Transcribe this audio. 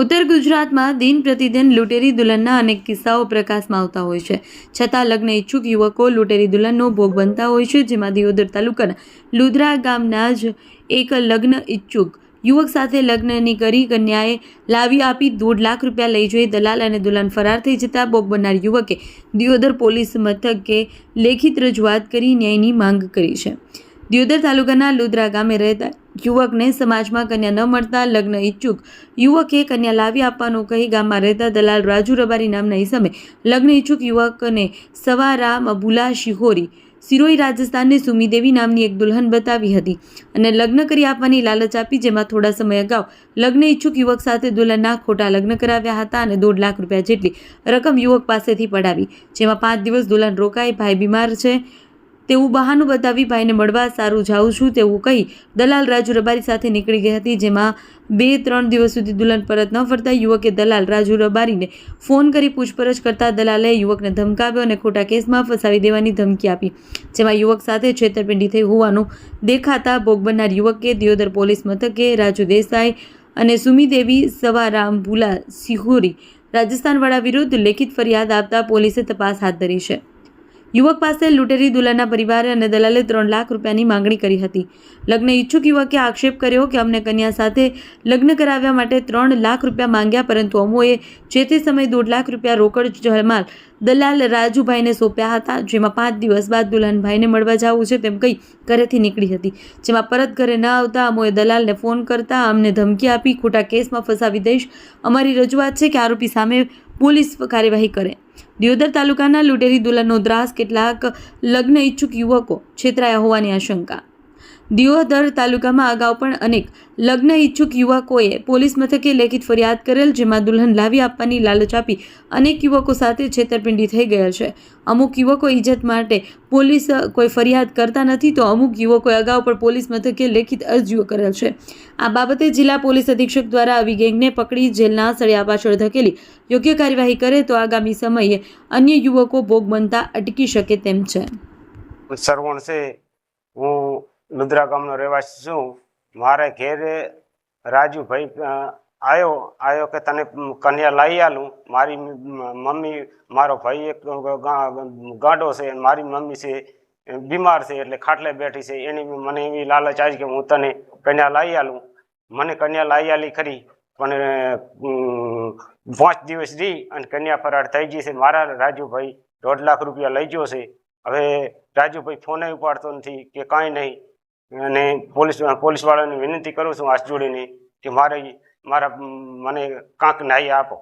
ઉત્તર ગુજરાતમાં દિન પ્રતિદિન લૂંટેરી દુલ્હનના અનેક કિસ્સાઓ પ્રકાશમાં આવતા હોય છે. છતાં લગ્ન ઈચ્છુક યુવકો લૂંટેરી દુલ્હનનો ભોગ બનતા હોય છે. જેમાં દિયોદર તાલુકાના લુદ્રા ગામના જ એક લગ્ન ઈચ્છુક યુવક સાથે લગ્નની કરી કન્યાએ લાવી આપી 1.5 લાખ રૂપિયા લઈ જઈ દલાલ અને દુલ્હન ફરાર થઈ જતા ભોગ બનનાર યુવકે દિયોદર પોલીસ મથકે લેખિત રજૂઆત કરી ન્યાયની માંગ કરી છે. દિયોદર તાલુકાના લુદ્રા ગામે રહેતા યુવકને સમાજમાં કન્યા ન મળતા લગ્ન ઈચ્છુક યુવકે કન્યા લાવી આપવાનું કહી ગામમાં રહેતા દલાલ રાજુ રબારી નામના ઈસમે લગ્ન ઈચ્છુક યુવકને સવારામ ભુલા શિહોરી સિરોઈ રાજસ્થાનની સુમીદેવી નામની એક દુલ્હન બતાવી હતી અને લગ્ન કરી આપવાની લાલચ આપી, જેમાં થોડા સમય અગાઉ લગ્ન ઈચ્છુક યુવક સાથે દુલ્હનના ખોટા લગ્ન કરાવ્યા હતા અને 1.5 લાખ રૂપિયા જેટલી રકમ યુવક પાસેથી પડાવી, જેમાં 5 દિવસ દુલ્હન રોકાઈ. ભાઈ બીમાર છે તેવું બહાનું બતાવી ભાઈને મળવા સારું જાઉં છું તેવું કહી દલાલ રાજુ રબારી સાથે નીકળી ગઈ હતી. જેમાં 2-3 દિવસ સુધી દુલ્હન પરત ન ફરતા યુવકે દલાલ રાજુ રબારીને ફોન કરી પૂછપરછ કરતા દલાલે યુવકને ધમકાવ્યો અને ખોટા કેસમાં ફસાવી દેવાની ધમકી આપી, જેમાં યુવક સાથે છેતરપિંડી થઈ હોવાનું દેખાતા ભોગ બનનાર યુવકે દિયોદર પોલીસ મથકે રાજુ દેસાઈ અને સુમીદેવી સવારામ ભુલા સિહોરી રાજસ્થાનવાળા વિરુદ્ધ લેખિત ફરિયાદ આપતા પોલીસે તપાસ હાથ ધરી છે. યુવક પાસે લૂંટેરી દુલ્હનના પરિવારે અને દલાલે 3 લાખ રૂપિયાની માંગણી કરી હતી. લગ્ન ઈચ્છુક યુવકે આક્ષેપ કર્યો કે અમને કન્યા સાથે લગ્ન કરાવ્યા માટે 3 લાખ રૂપિયા માંગ્યા, પરંતુ અમોએ જે તે સમયે 1.5 લાખ રૂપિયા રોકડ જમાલ દલાલ રાજુભાઈને સોંપ્યા હતા, જેમાં 5 દિવસ બાદ દુલ્હન ભાઈને મળવા જવું છે તેમ કહી ઘરેથી નીકળી હતી. જેમાં પરત ઘરે ન આવતા અમોએ દલાલને ફોન કરતા અમને ધમકી આપી ખોટા કેસમાં ફસાવી દઈશ. અમારી રજૂઆત છે કે આરોપી સામે પોલીસ કાર્યવાહી કરે. દિયોદર તાલુકાના લૂંટેરી દુલ્હનનો ત્રાસ, કેટલાક લગ્ન ઈચ્છુક યુવકો છેતરાયા હોવાની આશંકા. દિયોદર તાલુકામાં અગાઉ પણ અનેક લગ્ન ઈચ્છુક યુવકોએ પોલીસ મથકે લેખિત ફરિયાદ કરેલ, જેમાં દુલ્હન લાવી આપવાની લાલચ આપી અનેક યુવકો સાથે છેતરપિંડી થઈ ગયેલ છે. અમુક યુવકો ઇજ્જત માટે પોલીસ કોઈ ફરિયાદ કરતા નથી, તો અમુક યુવકોએ અગાઉ પણ પોલીસ મથકે લેખિત અરજીઓ કરેલ છે. આ બાબતે જિલ્લા પોલીસ અધિક્ષક દ્વારા આવી ગેંગને પકડી જેલના સળિયા પાછળ ધકેલી યોગ્ય કાર્યવાહી કરે તો આગામી સમયે અન્ય યુવકો ભોગ બનતા અટકી શકે તેમ છે. સરવણ છે, હું લુદ્રા ગામનો રહેવાસી છું. મારે ઘેરે રાજુભાઈ આવ્યો કે તને કન્યા લાવી આલું. મારી મમ્મી, મારો ભાઈ એક ગાંડો છે, મારી મમ્મી છે બીમાર છે એટલે ખાટલે બેઠી છે. એની મને એવી લાલચ આવી કે હું તને કન્યા લાવી આલું. મને કન્યા લાવી આલી ખરી, પણ 5 દિવસ રહી અને કન્યા ફરાર થઈ ગઈ છે. મારા રાજુભાઈ 1.5 લાખ રૂપિયા લઈ ગયો છે. હવે રાજુભાઈ ફોને ઉપાડતો નથી કે કાંઈ નહીં, અને પોલીસવાળાને વિનંતી કરું છું હાથ જોડીને કે મને કાંક ન્યાય આપો.